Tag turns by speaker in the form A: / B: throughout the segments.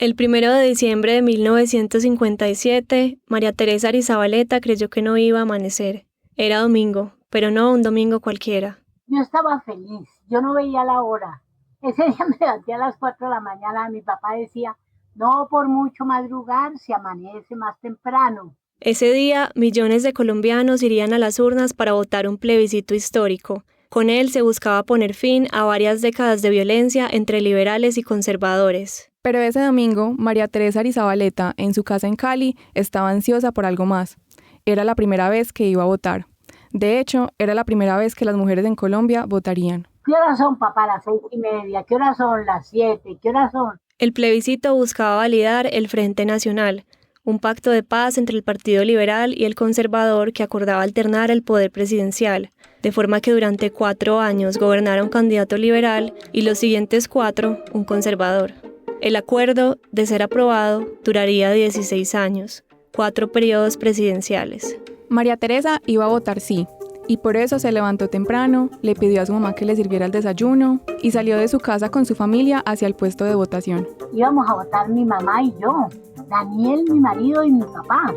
A: El 1 de diciembre de 1957, María Teresa Arizabaleta creyó que no iba a amanecer. Era domingo, pero no un domingo cualquiera.
B: Yo estaba feliz, yo no veía la hora. Ese día me levanté a las 4 de la mañana, mi papá decía, no por mucho madrugar, se amanece más temprano.
A: Ese día, millones de colombianos irían a las urnas para votar un plebiscito histórico. Con él se buscaba poner fin a varias décadas de violencia entre liberales y conservadores.
C: Pero ese domingo, María Teresa Arizabaleta, en su casa en Cali, estaba ansiosa por algo más. Era la primera vez que iba a votar. De hecho, era la primera vez que las mujeres en Colombia votarían.
B: ¿Qué horas son, papá? Las 6:30. ¿Qué horas son? Las 7. ¿Qué horas son?
A: El plebiscito buscaba validar el Frente Nacional, un pacto de paz entre el Partido Liberal y el Conservador que acordaba alternar el poder presidencial, de forma que durante 4 años gobernara un candidato liberal y los siguientes 4 un conservador. El acuerdo, de ser aprobado, duraría 16 años, 4 periodos presidenciales.
C: María Teresa iba a votar sí, y por eso se levantó temprano, le pidió a su mamá que le sirviera el desayuno y salió de su casa con su familia hacia el puesto de votación.
B: Íbamos a votar mi mamá y yo, Daniel, mi marido y mi papá.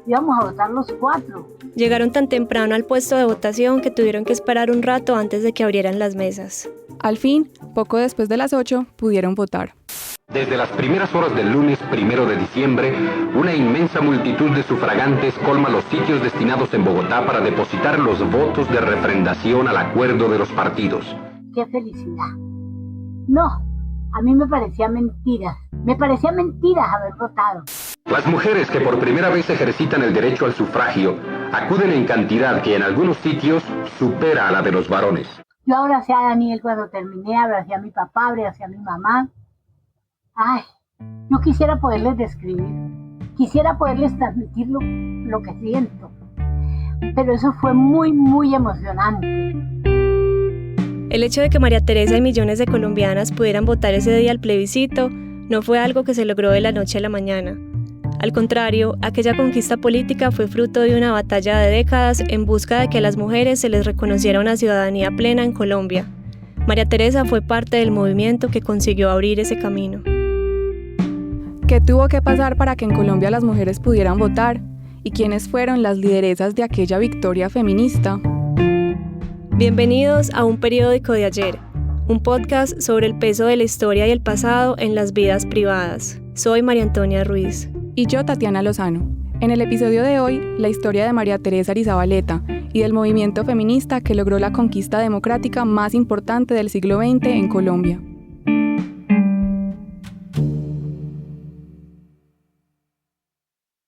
B: Íbamos a votar los 4.
A: Llegaron tan temprano al puesto de votación que tuvieron que esperar un rato antes de que abrieran las mesas.
C: Al fin, poco después de las 8, pudieron votar.
D: Desde las primeras horas del lunes 1 de diciembre, una inmensa multitud de sufragantes colma los sitios destinados en Bogotá para depositar los votos de refrendación al acuerdo de los partidos.
B: ¡Qué felicidad! No, a mí me parecía mentiras. Me parecía mentiras haber votado.
D: Las mujeres que por primera vez ejercitan el derecho al sufragio acuden en cantidad que en algunos sitios supera a la de los varones.
B: Yo abracé a Daniel cuando terminé, abracé a mi papá, abracé a mi mamá. Ay, yo quisiera poderles describir, quisiera poderles transmitir lo que siento, pero eso fue muy, muy emocionante.
A: El hecho de que María Teresa y millones de colombianas pudieran votar ese día al plebiscito no fue algo que se logró de la noche a la mañana. Al contrario, aquella conquista política fue fruto de una batalla de décadas en busca de que a las mujeres se les reconociera una ciudadanía plena en Colombia. María Teresa fue parte del movimiento que consiguió abrir ese camino.
C: ¿Qué tuvo que pasar para que en Colombia las mujeres pudieran votar? ¿Y quiénes fueron las lideresas de aquella victoria feminista?
A: Bienvenidos a Un Periódico de Ayer, un podcast sobre el peso de la historia y el pasado en las vidas privadas. Soy María Antonia Ruiz.
C: Y yo, Tatiana Lozano. En el episodio de hoy, la historia de María Teresa Arizabaleta y del movimiento feminista que logró la conquista democrática más importante del siglo XX en Colombia.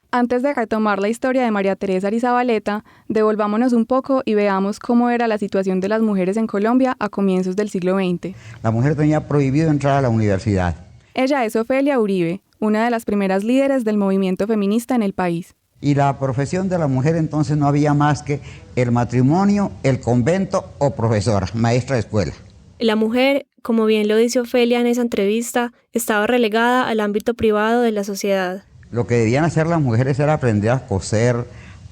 C: Antes de retomar la historia de María Teresa Arizabaleta, devolvámonos un poco y veamos cómo era la situación de las mujeres en Colombia a comienzos del siglo XX.
E: La mujer tenía prohibido entrar a la universidad.
C: Ella es Ofelia Uribe, una de las primeras líderes del movimiento feminista en el país.
E: Y la profesión de la mujer entonces no había más que el matrimonio, el convento o profesora, maestra de escuela.
A: La mujer, como bien lo dice Ofelia en esa entrevista, estaba relegada al ámbito privado de la sociedad.
E: Lo que debían hacer las mujeres era aprender a coser,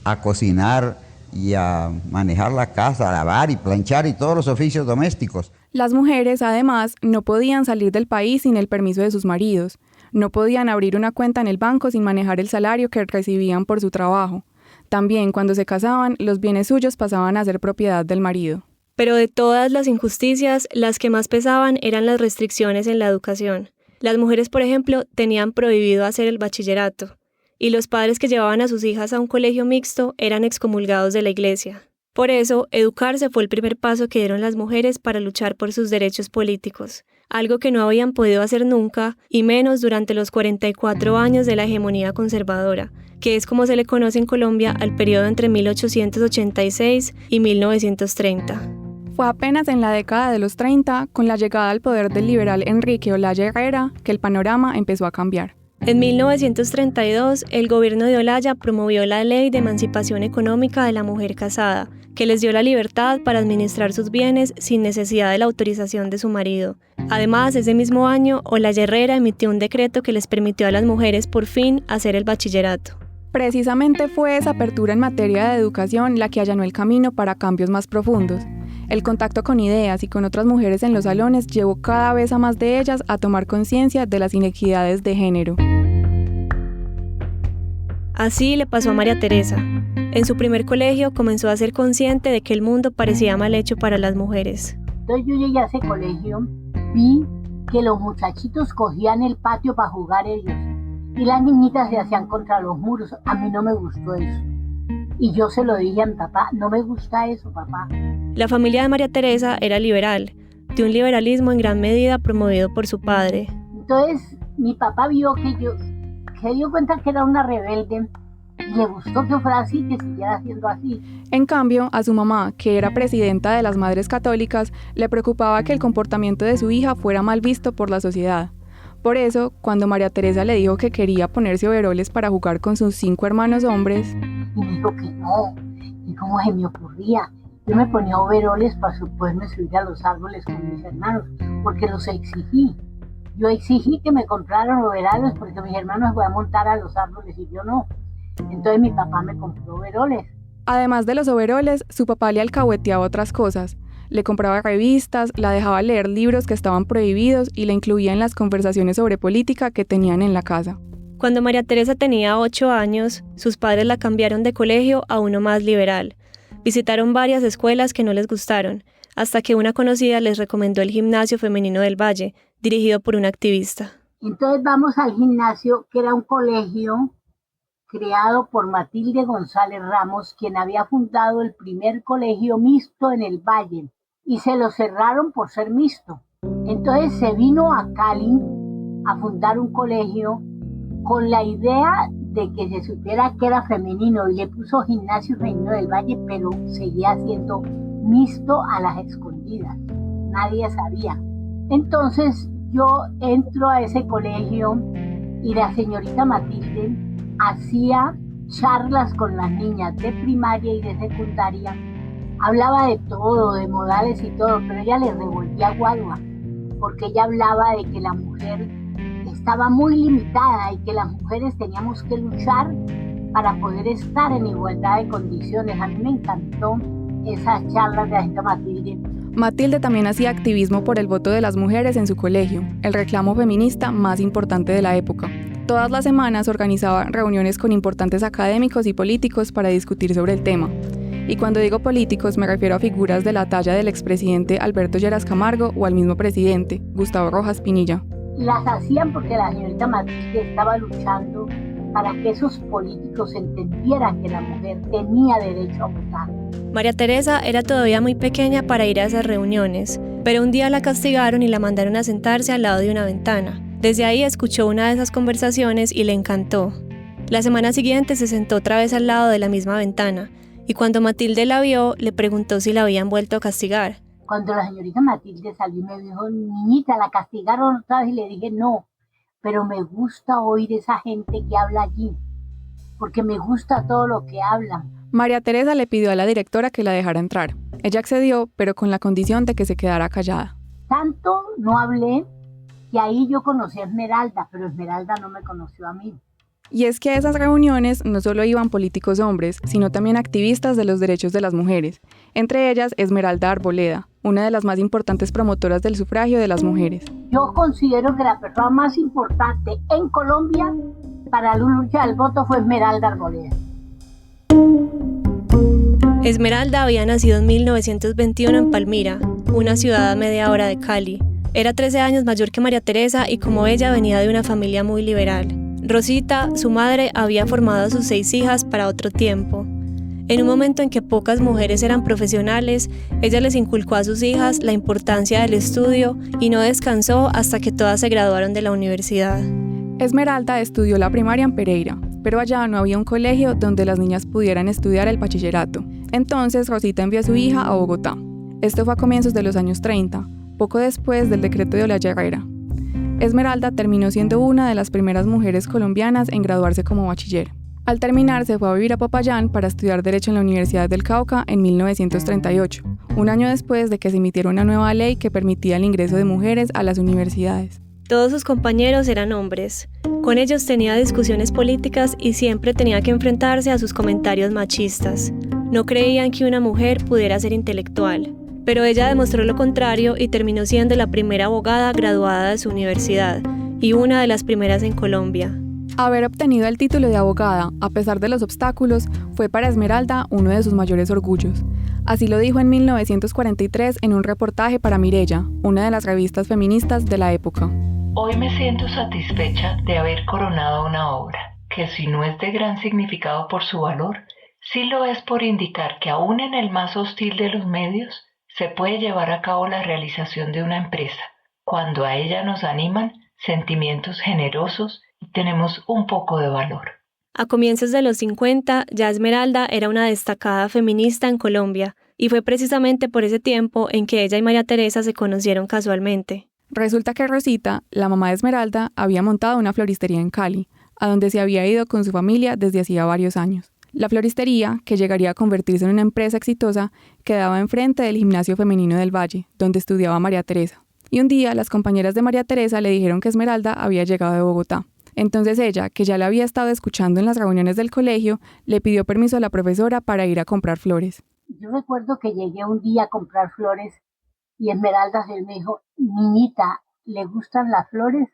E: a cocinar y a manejar la casa, a lavar y planchar y todos los oficios domésticos.
C: Las mujeres, además, no podían salir del país sin el permiso de sus maridos. No podían abrir una cuenta en el banco sin manejar el salario que recibían por su trabajo. También, cuando se casaban, los bienes suyos pasaban a ser propiedad del marido.
A: Pero de todas las injusticias, las que más pesaban eran las restricciones en la educación. Las mujeres, por ejemplo, tenían prohibido hacer el bachillerato, y los padres que llevaban a sus hijas a un colegio mixto eran excomulgados de la iglesia. Por eso, educarse fue el primer paso que dieron las mujeres para luchar por sus derechos políticos, algo que no habían podido hacer nunca, y menos durante los 44 años de la hegemonía conservadora, que es como se le conoce en Colombia al periodo entre 1886 y 1930.
C: Fue apenas en la década de los 30, con la llegada al poder del liberal Enrique Olaya Herrera, que el panorama empezó a cambiar.
A: En 1932, el gobierno de Olaya promovió la Ley de Emancipación Económica de la Mujer Casada, que les dio la libertad para administrar sus bienes sin necesidad de la autorización de su marido. Además, ese mismo año, Olaya Herrera emitió un decreto que les permitió a las mujeres por fin hacer el bachillerato.
C: Precisamente fue esa apertura en materia de educación la que allanó el camino para cambios más profundos. El contacto con ideas y con otras mujeres en los salones llevó cada vez a más de ellas a tomar conciencia de las inequidades de género.
A: Así le pasó a María Teresa. En su primer colegio comenzó a ser consciente de que el mundo parecía mal hecho para las mujeres.
B: Entonces yo llegué a ese colegio, vi que los muchachitos cogían el patio para jugar ellos y las niñitas se hacían contra los muros. A mí no me gustó eso. Y yo se lo dije a mi papá, no me gusta eso, papá.
A: La familia de María Teresa era liberal, de un liberalismo en gran medida promovido por su padre.
B: Entonces mi papá vio que se dio cuenta que era una rebelde y le gustó que fuera así, que siguiera siendo así.
C: En cambio, a su mamá, que era presidenta de las Madres Católicas, le preocupaba que el comportamiento de su hija fuera mal visto por la sociedad. Por eso, cuando María Teresa le dijo que quería ponerse overoles para jugar con sus 5 hermanos hombres,
B: y me dijo que no, y cómo se me ocurría. Yo me ponía overoles para poderme subir a los árboles con mis hermanos, porque los exigí. Yo exigí que me compraran overoles porque mis hermanos se podían montar a los árboles y yo no. Entonces mi papá me compró overoles.
C: Además de los overoles, su papá le alcahueteaba otras cosas. Le compraba revistas, la dejaba leer libros que estaban prohibidos y la incluía en las conversaciones sobre política que tenían en la casa.
A: Cuando María Teresa tenía 8 años, sus padres la cambiaron de colegio a uno más liberal. Visitaron varias escuelas que no les gustaron, hasta que una conocida les recomendó el Gimnasio Femenino del Valle, dirigido por una activista.
B: Entonces vamos al gimnasio, que era un colegio creado por Matilde González Ramos, quien había fundado el primer colegio mixto en el Valle, y se lo cerraron por ser mixto. Entonces se vino a Cali a fundar un colegio con la idea de que se supiera que era femenino y le puso Gimnasio Femenino del Valle, pero seguía siendo mixto a las escondidas, nadie sabía. Entonces yo entro a ese colegio y la señorita Matilde hacía charlas con las niñas de primaria y de secundaria, hablaba de todo, de modales y todo, pero ella les revolvía guadua, porque ella hablaba de que la mujer estaba muy limitada y que las mujeres teníamos que luchar para poder estar en igualdad de condiciones. A mí me encantó esas charlas de la señorita Matilde.
C: Matilde también hacía activismo por el voto de las mujeres en su colegio, el reclamo feminista más importante de la época. Todas las semanas organizaba reuniones con importantes académicos y políticos para discutir sobre el tema. Y cuando digo políticos me refiero a figuras de la talla del expresidente Alberto Lleras Camargo o al mismo presidente, Gustavo Rojas Pinilla.
B: Las hacían porque la señorita Matilde estaba luchando para que esos políticos entendieran que la mujer tenía derecho a votar.
A: María Teresa era todavía muy pequeña para ir a esas reuniones, pero un día la castigaron y la mandaron a sentarse al lado de una ventana. Desde ahí escuchó una de esas conversaciones y le encantó. La semana siguiente se sentó otra vez al lado de la misma ventana, y cuando Matilde la vio, le preguntó si la habían vuelto a castigar.
B: Cuando la señorita Matilde salió y me dijo, niñita, ¿la castigaron otra vez? Y le dije, no, pero me gusta oír esa gente que habla allí, porque me gusta todo lo que hablan.
C: María Teresa le pidió a la directora que la dejara entrar. Ella accedió, pero con la condición de que se quedara callada.
B: Tanto no hablé que ahí yo conocí a Esmeralda, pero Esmeralda no me conoció a mí.
C: Y es que a esas reuniones no solo iban políticos hombres, sino también activistas de los derechos de las mujeres, entre ellas Esmeralda Arboleda, una de las más importantes promotoras del sufragio de las mujeres.
B: Yo considero que la persona más importante en Colombia para la lucha del voto fue Esmeralda Arboleda.
A: Esmeralda había nacido en 1921 en Palmira, una ciudad a media hora de Cali. Era 13 años mayor que María Teresa y como ella venía de una familia muy liberal. Rosita, su madre, había formado a sus 6 hijas para otro tiempo. En un momento en que pocas mujeres eran profesionales, ella les inculcó a sus hijas la importancia del estudio y no descansó hasta que todas se graduaron de la universidad.
C: Esmeralda estudió la primaria en Pereira, pero allá no había un colegio donde las niñas pudieran estudiar el bachillerato. Entonces Rosita envió a su hija a Bogotá. Esto fue a comienzos de los años 30, poco después del decreto de Olaya Herrera. Esmeralda terminó siendo una de las primeras mujeres colombianas en graduarse como bachiller. Al terminar, se fue a vivir a Popayán para estudiar Derecho en la Universidad del Cauca en 1938, un año después de que se emitiera una nueva ley que permitía el ingreso de mujeres a las universidades.
A: Todos sus compañeros eran hombres. Con ellos tenía discusiones políticas y siempre tenía que enfrentarse a sus comentarios machistas. No creían que una mujer pudiera ser intelectual. Pero ella demostró lo contrario y terminó siendo la primera abogada graduada de su universidad y una de las primeras en Colombia.
C: Haber obtenido el título de abogada, a pesar de los obstáculos, fue para Esmeralda uno de sus mayores orgullos. Así lo dijo en 1943 en un reportaje para Mirella, una de las revistas feministas de la época.
F: Hoy me siento satisfecha de haber coronado una obra, que si no es de gran significado por su valor, sí lo es por indicar que aún en el más hostil de los medios, se puede llevar a cabo la realización de una empresa, cuando a ella nos animan sentimientos generosos y tenemos un poco de valor.
A: A comienzos de los 50, ya Esmeralda era una destacada feminista en Colombia, y fue precisamente por ese tiempo en que ella y María Teresa se conocieron casualmente.
C: Resulta que Rosita, la mamá de Esmeralda, había montado una floristería en Cali, a donde se había ido con su familia desde hacía varios años. La floristería, que llegaría a convertirse en una empresa exitosa, quedaba enfrente del Gimnasio Femenino del Valle, donde estudiaba María Teresa. Y un día las compañeras de María Teresa le dijeron que Esmeralda había llegado de Bogotá. Entonces ella, que ya la había estado escuchando en las reuniones del colegio, le pidió permiso a la profesora para ir a comprar flores.
B: Yo recuerdo que llegué un día a comprar flores y Esmeralda se me dijo, niñita, ¿le gustan las flores?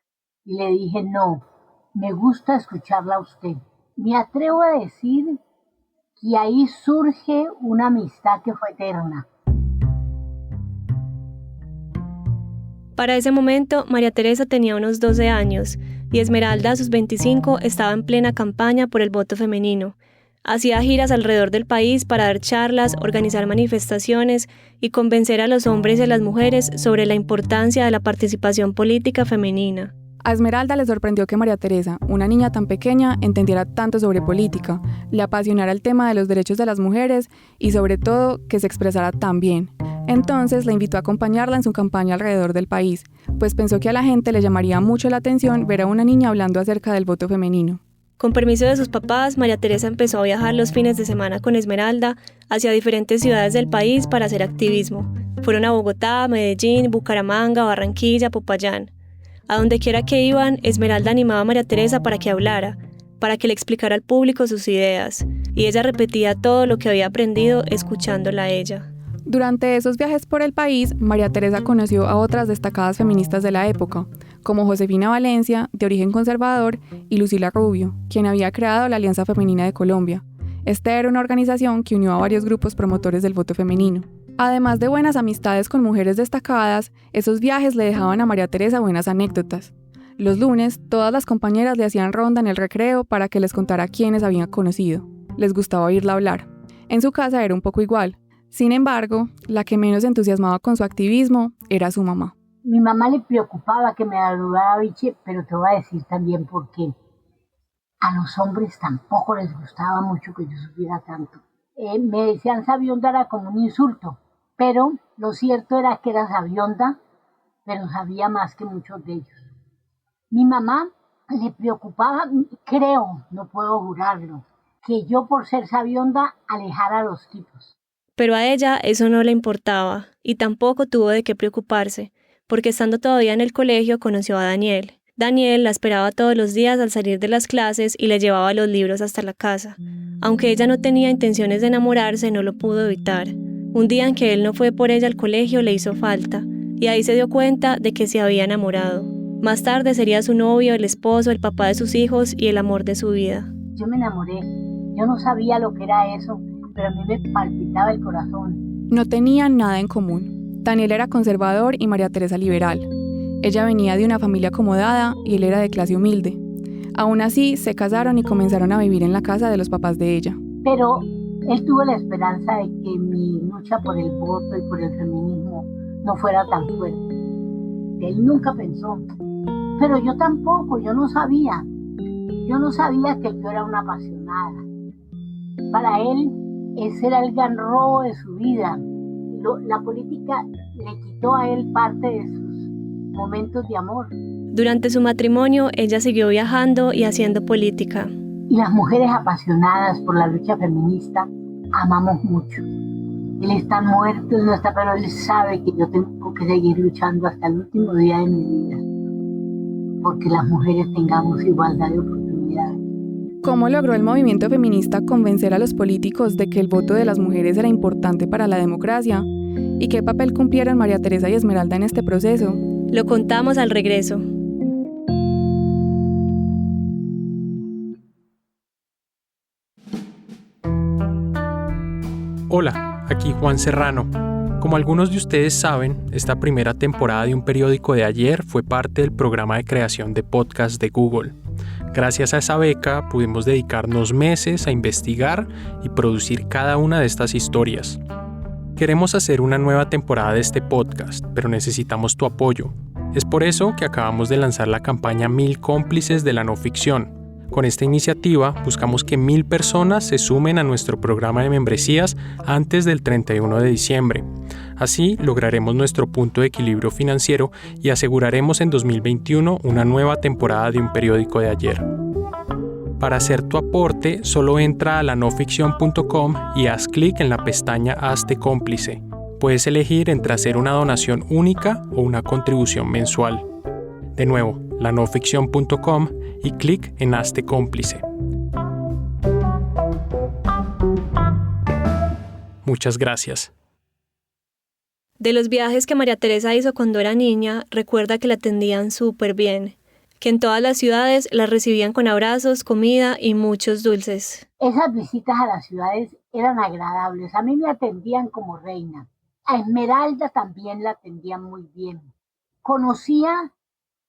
B: Y le dije, no, me gusta escucharla a usted. Me atrevo a decir que ahí surge una amistad que fue eterna.
A: Para ese momento, María Teresa tenía unos 12 años y Esmeralda a sus 25 estaba en plena campaña por el voto femenino. Hacía giras alrededor del país para dar charlas, organizar manifestaciones y convencer a los hombres y a las mujeres sobre la importancia de la participación política femenina.
C: A Esmeralda le sorprendió que María Teresa, una niña tan pequeña, entendiera tanto sobre política, le apasionara el tema de los derechos de las mujeres y sobre todo que se expresara tan bien. Entonces la invitó a acompañarla en su campaña alrededor del país, pues pensó que a la gente le llamaría mucho la atención ver a una niña hablando acerca del voto femenino.
A: Con permiso de sus papás, María Teresa empezó a viajar los fines de semana con Esmeralda hacia diferentes ciudades del país para hacer activismo. Fueron a Bogotá, Medellín, Bucaramanga, Barranquilla, Popayán. A donde quiera que iban, Esmeralda animaba a María Teresa para que hablara, para que le explicara al público sus ideas, y ella repetía todo lo que había aprendido escuchándola a ella.
C: Durante esos viajes por el país, María Teresa conoció a otras destacadas feministas de la época, como Josefina Valencia, de origen conservador, y Lucila Rubio, quien había creado la Alianza Femenina de Colombia. Esta era una organización que unió a varios grupos promotores del voto femenino. Además de buenas amistades con mujeres destacadas, esos viajes le dejaban a María Teresa buenas anécdotas. Los lunes, todas las compañeras le hacían ronda en el recreo para que les contara quiénes habían conocido. Les gustaba oírla hablar. En su casa era un poco igual. Sin embargo, la que menos entusiasmaba con su activismo era su mamá.
B: Mi mamá le preocupaba que me saludara biche, pero te voy a decir también por qué. A los hombres tampoco les gustaba mucho que yo supiera tanto. Me decían sabionda era como un insulto, pero lo cierto era que era sabionda, pero sabía más que muchos de ellos. Mi mamá le preocupaba, creo, no puedo jurarlo, que yo por ser sabionda alejara a los tipos.
A: Pero a ella eso no le importaba, y tampoco tuvo de qué preocuparse, porque estando todavía en el colegio conoció a Daniel. Daniel la esperaba todos los días al salir de las clases y le llevaba los libros hasta la casa. Aunque ella no tenía intenciones de enamorarse, no lo pudo evitar. Un día en que él no fue por ella al colegio le hizo falta, y ahí se dio cuenta de que se había enamorado. Más tarde sería su novio, el esposo, el papá de sus hijos y el amor de su vida.
B: Yo me enamoré. Yo no sabía lo que era eso, pero a mí me palpitaba el corazón.
C: No tenían nada en común. Daniel era conservador y María Teresa liberal. Ella venía de una familia acomodada y él era de clase humilde. Aún así, se casaron y comenzaron a vivir en la casa de los papás de ella.
B: Pero él tuvo la esperanza de que mi lucha por el voto y por el feminismo no fuera tan fuerte. Él nunca pensó. Pero yo tampoco, yo no sabía. Yo no sabía que yo era una apasionada. Para él, ese era el gran robo de su vida. La política le quitó a él parte de sus momentos de amor.
A: Durante su matrimonio, ella siguió viajando y haciendo política.
B: Y las mujeres apasionadas por la lucha feminista amamos mucho. Él está muerto, no está, pero él sabe que yo tengo que seguir luchando hasta el último día de mi vida, porque las mujeres tengamos igualdad de oportunidades.
C: ¿Cómo logró el movimiento feminista convencer a los políticos de que el voto de las mujeres era importante para la democracia? ¿Y qué papel cumplieron María Teresa y Esmeralda en este proceso?
A: Lo contamos al regreso.
G: Hola, aquí Juan Serrano. Como algunos de ustedes saben, esta primera temporada de Un Periódico de Ayer fue parte del programa de creación de podcast de Google. Gracias a esa beca pudimos dedicarnos meses a investigar y producir cada una de estas historias. Queremos hacer una nueva temporada de este podcast, pero necesitamos tu apoyo. Es por eso que acabamos de lanzar la campaña 1000 cómplices de la no ficción. Con esta iniciativa buscamos que 1000 personas se sumen a nuestro programa de membresías antes del 31 de diciembre. Así lograremos nuestro punto de equilibrio financiero y aseguraremos en 2021 una nueva temporada de Un Periódico de Ayer. Para hacer tu aporte, solo entra a lanoficción.com y haz clic en la pestaña Hazte cómplice. Puedes elegir entre hacer una donación única o una contribución mensual. De nuevo, lanoficción.com y clic en Hazte cómplice. Muchas gracias.
A: De los viajes que María Teresa hizo cuando era niña, recuerda que la atendían súper bien, que en todas las ciudades la recibían con abrazos, comida y muchos dulces.
B: Esas visitas a las ciudades eran agradables. A mí me atendían como reina. A Esmeralda también la atendían muy bien. Conocía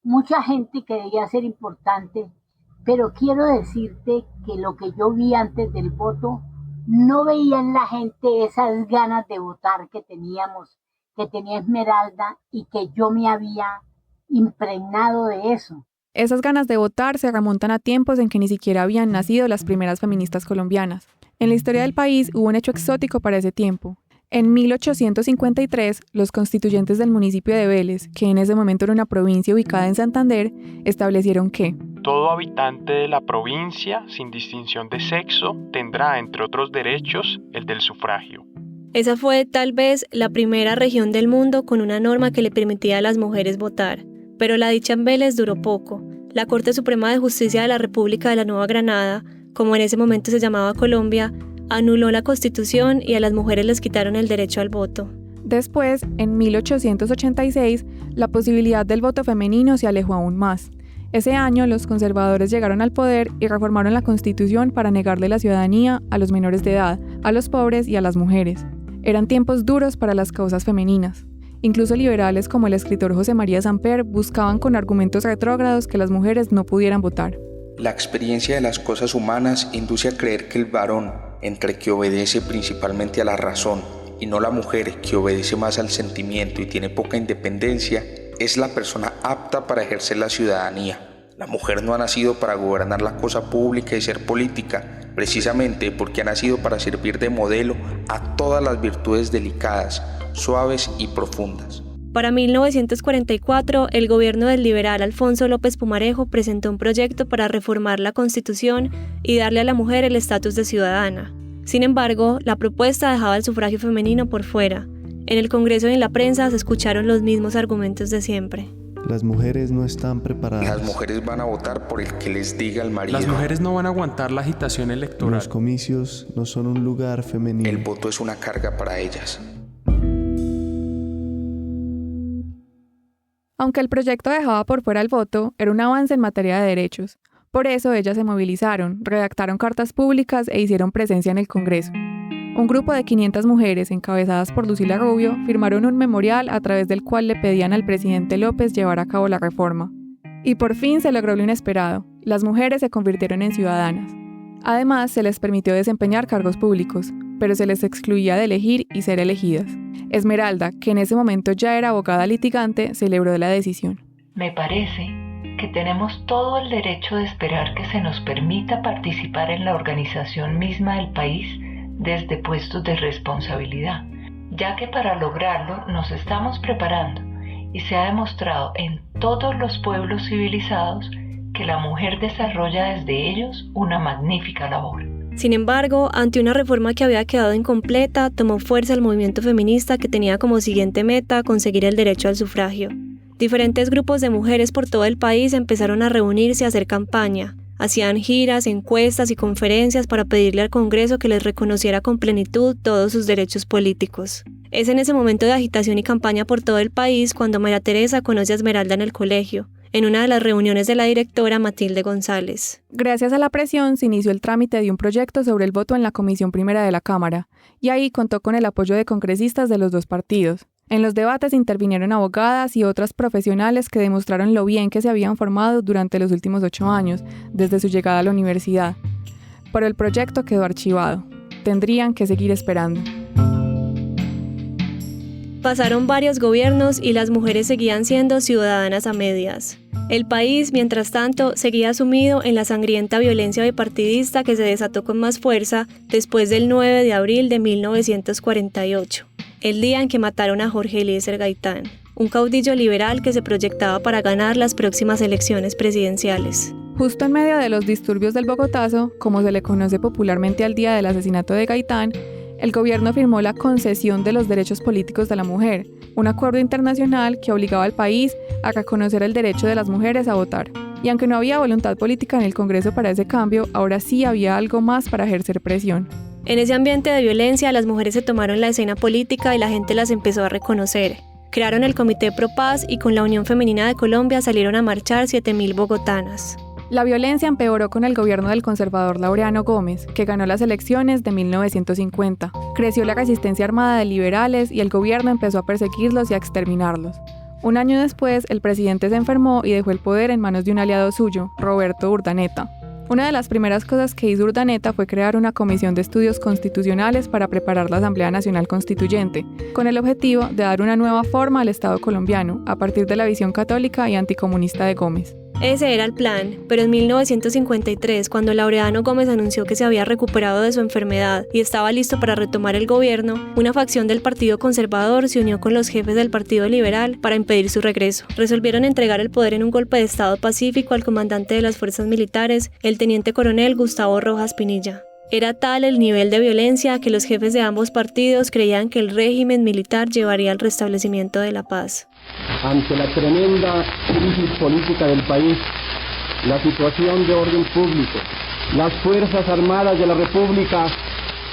B: mucha gente que debía ser importante, pero quiero decirte que lo que yo vi antes del voto, no veía en la gente esas ganas de votar que tenía Esmeralda y que yo me había impregnado de eso.
C: Esas ganas de votar se remontan a tiempos en que ni siquiera habían nacido las primeras feministas colombianas. En la historia del país hubo un hecho exótico para ese tiempo. En 1853, los constituyentes del municipio de Vélez, que en ese momento era una provincia ubicada en Santander, establecieron que
G: todo habitante de la provincia, sin distinción de sexo, tendrá, entre otros derechos, el del sufragio.
A: Esa fue, tal vez, la primera región del mundo con una norma que le permitía a las mujeres votar. Pero la dicha en Vélez duró poco. La Corte Suprema de Justicia de la República de la Nueva Granada, como en ese momento se llamaba Colombia, anuló la Constitución y a las mujeres les quitaron el derecho al voto.
C: Después, en 1886, la posibilidad del voto femenino se alejó aún más. Ese año, los conservadores llegaron al poder y reformaron la Constitución para negarle la ciudadanía a los menores de edad, a los pobres y a las mujeres. Eran tiempos duros para las causas femeninas. Incluso liberales como el escritor José María Samper buscaban con argumentos retrógrados que las mujeres no pudieran votar.
H: La experiencia de las cosas humanas induce a creer que el varón, entre que obedece principalmente a la razón, y no la mujer, que obedece más al sentimiento y tiene poca independencia, es la persona apta para ejercer la ciudadanía. La mujer no ha nacido para gobernar la cosa pública y ser política, precisamente porque ha nacido para servir de modelo a todas las virtudes delicadas, suaves y profundas.
A: Para 1944, el gobierno del liberal Alfonso López Pumarejo presentó un proyecto para reformar la Constitución y darle a la mujer el estatus de ciudadana. Sin embargo, la propuesta dejaba el sufragio femenino por fuera. En el Congreso y en la prensa se escucharon los mismos argumentos de siempre.
I: Las mujeres no están preparadas.
H: Las mujeres van a votar por el que les diga el marido.
G: Las mujeres no van a aguantar la agitación electoral.
I: Los comicios no son un lugar femenino.
H: El voto es una carga para ellas.
C: Aunque el proyecto dejaba por fuera el voto, era un avance en materia de derechos. Por eso ellas se movilizaron, redactaron cartas públicas e hicieron presencia en el Congreso. Un grupo de 500 mujeres, encabezadas por Lucila Rubio, firmaron un memorial a través del cual le pedían al presidente López llevar a cabo la reforma. Y por fin se logró lo inesperado. Las mujeres se convirtieron en ciudadanas. Además, se les permitió desempeñar cargos públicos, pero se les excluía de elegir y ser elegidas. Esmeralda, que en ese momento ya era abogada litigante, celebró la decisión.
F: Me parece que tenemos todo el derecho de esperar que se nos permita participar en la organización misma del país desde puestos de responsabilidad, ya que para lograrlo nos estamos preparando y se ha demostrado en todos los pueblos civilizados que la mujer desarrolla desde ellos una magnífica labor.
A: Sin embargo, ante una reforma que había quedado incompleta, tomó fuerza el movimiento feminista que tenía como siguiente meta conseguir el derecho al sufragio. Diferentes grupos de mujeres por todo el país empezaron a reunirse y a hacer campaña, Hacían giras, encuestas y conferencias para pedirle al Congreso que les reconociera con plenitud todos sus derechos políticos. Es en ese momento de agitación y campaña por todo el país cuando María Teresa conoce a Esmeralda en el colegio, en una de las reuniones de la directora Matilde González.
C: Gracias a la presión se inició el trámite de un proyecto sobre el voto en la Comisión Primera de la Cámara, y ahí contó con el apoyo de congresistas de los dos partidos. En los debates intervinieron abogadas y otras profesionales que demostraron lo bien que se habían formado durante los últimos 8 años, desde su llegada a la universidad. Pero el proyecto quedó archivado. Tendrían que seguir esperando.
A: Pasaron varios gobiernos y las mujeres seguían siendo ciudadanas a medias. El país, mientras tanto, seguía sumido en la sangrienta violencia bipartidista que se desató con más fuerza después del 9 de abril de 1948, el día en que mataron a Jorge Eliezer Gaitán, un caudillo liberal que se proyectaba para ganar las próximas elecciones presidenciales.
C: Justo en medio de los disturbios del Bogotazo, como se le conoce popularmente al día del asesinato de Gaitán, el gobierno firmó la concesión de los derechos políticos de la mujer, un acuerdo internacional que obligaba al país a reconocer el derecho de las mujeres a votar. Y aunque no había voluntad política en el Congreso para ese cambio, ahora sí había algo más para ejercer presión.
A: En ese ambiente de violencia, las mujeres se tomaron la escena política y la gente las empezó a reconocer. Crearon el Comité Pro Paz y con la Unión Femenina de Colombia salieron a marchar 7.000 bogotanas.
C: La violencia empeoró con el gobierno del conservador Laureano Gómez, que ganó las elecciones de 1950. Creció la resistencia armada de liberales y el gobierno empezó a perseguirlos y a exterminarlos. Un año después, el presidente se enfermó y dejó el poder en manos de un aliado suyo, Roberto Urdaneta. Una de las primeras cosas que hizo Urdaneta fue crear una comisión de estudios constitucionales para preparar la Asamblea Nacional Constituyente, con el objetivo de dar una nueva forma al Estado colombiano, a partir de la visión católica y anticomunista de Gómez.
A: Ese era el plan, pero en 1953, cuando Laureano Gómez anunció que se había recuperado de su enfermedad y estaba listo para retomar el gobierno, una facción del Partido Conservador se unió con los jefes del Partido Liberal para impedir su regreso. Resolvieron entregar el poder en un golpe de Estado pacífico al comandante de las fuerzas militares, el teniente coronel Gustavo Rojas Pinilla. Era tal el nivel de violencia que los jefes de ambos partidos creían que el régimen militar llevaría al restablecimiento de la paz.
J: Ante la tremenda crisis política del país, la situación de orden público, las Fuerzas Armadas de la República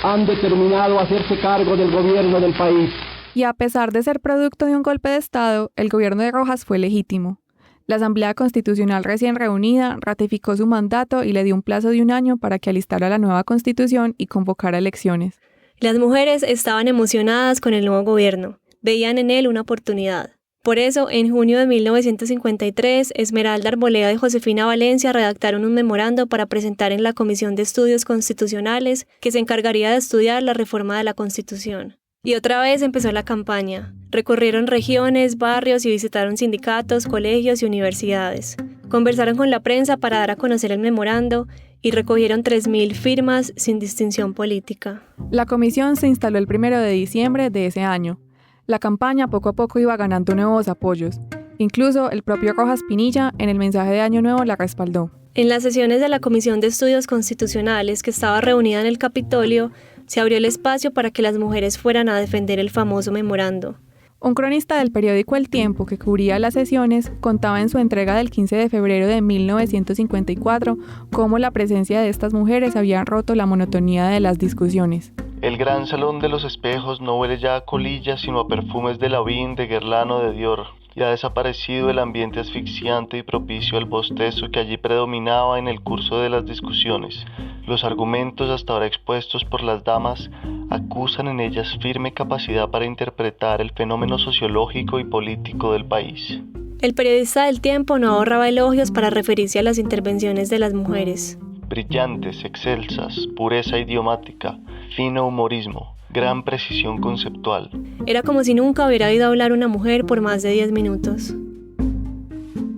J: han determinado hacerse cargo del gobierno del país.
C: Y a pesar de ser producto de un golpe de Estado, el gobierno de Rojas fue legítimo. La Asamblea Constitucional recién reunida ratificó su mandato y le dio un plazo de 1 año para que alistara la nueva Constitución y convocara elecciones.
A: Las mujeres estaban emocionadas con el nuevo gobierno, veían en él una oportunidad. Por eso, en junio de 1953, Esmeralda Arboleda y Josefina Valencia redactaron un memorando para presentar en la Comisión de Estudios Constitucionales que se encargaría de estudiar la reforma de la Constitución. Y otra vez empezó la campaña. Recorrieron regiones, barrios y visitaron sindicatos, colegios y universidades. Conversaron con la prensa para dar a conocer el memorando y recogieron 3.000 firmas sin distinción política.
C: La comisión se instaló el 1 de diciembre de ese año. La campaña poco a poco iba ganando nuevos apoyos. Incluso el propio Rojas Pinilla en el mensaje de Año Nuevo la respaldó.
A: En las sesiones de la Comisión de Estudios Constitucionales, que estaba reunida en el Capitolio, se abrió el espacio para que las mujeres fueran a defender el famoso memorando.
C: Un cronista del periódico El Tiempo, que cubría las sesiones, contaba en su entrega del 15 de febrero de 1954 cómo la presencia de estas mujeres había roto la monotonía de las discusiones.
K: El gran salón de los espejos no huele ya a colillas, sino a perfumes de Lavín, de Guerlain, de Dior. Y ha desaparecido el ambiente asfixiante y propicio al bostezo que allí predominaba en el curso de las discusiones. Los argumentos hasta ahora expuestos por las damas acusan en ellas firme capacidad para interpretar el fenómeno sociológico y político del país.
A: El periodista del Tiempo no ahorraba elogios para referirse a las intervenciones de las mujeres.
K: Brillantes, excelsas, pureza idiomática, fino humorismo, gran precisión conceptual.
A: Era como si nunca hubiera oído hablar una mujer por más de 10 minutos.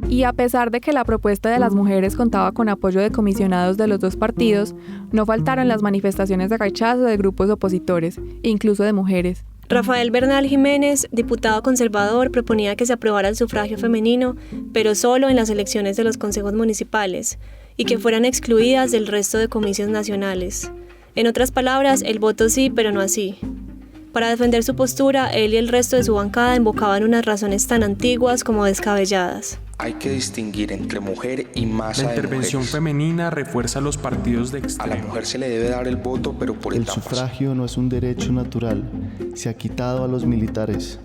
C: Y a pesar de que la propuesta de las mujeres contaba con apoyo de comisionados de los dos partidos, no faltaron las manifestaciones de rechazo de grupos opositores, incluso de mujeres.
A: Rafael Bernal Jiménez, diputado conservador, proponía que se aprobara el sufragio femenino, pero solo en las elecciones de los consejos municipales, y que fueran excluidas del resto de comicios nacionales. En otras palabras, el voto sí, pero no así. Para defender su postura, él y el resto de su bancada invocaban unas razones tan antiguas como descabelladas.
H: Hay que distinguir entre mujer y masa de mujeres.
G: La intervención femenina refuerza los partidos de extrema.
H: A la mujer se le debe dar el voto, pero por etapas.
I: El sufragio no es un derecho natural. Se ha quitado a los militares.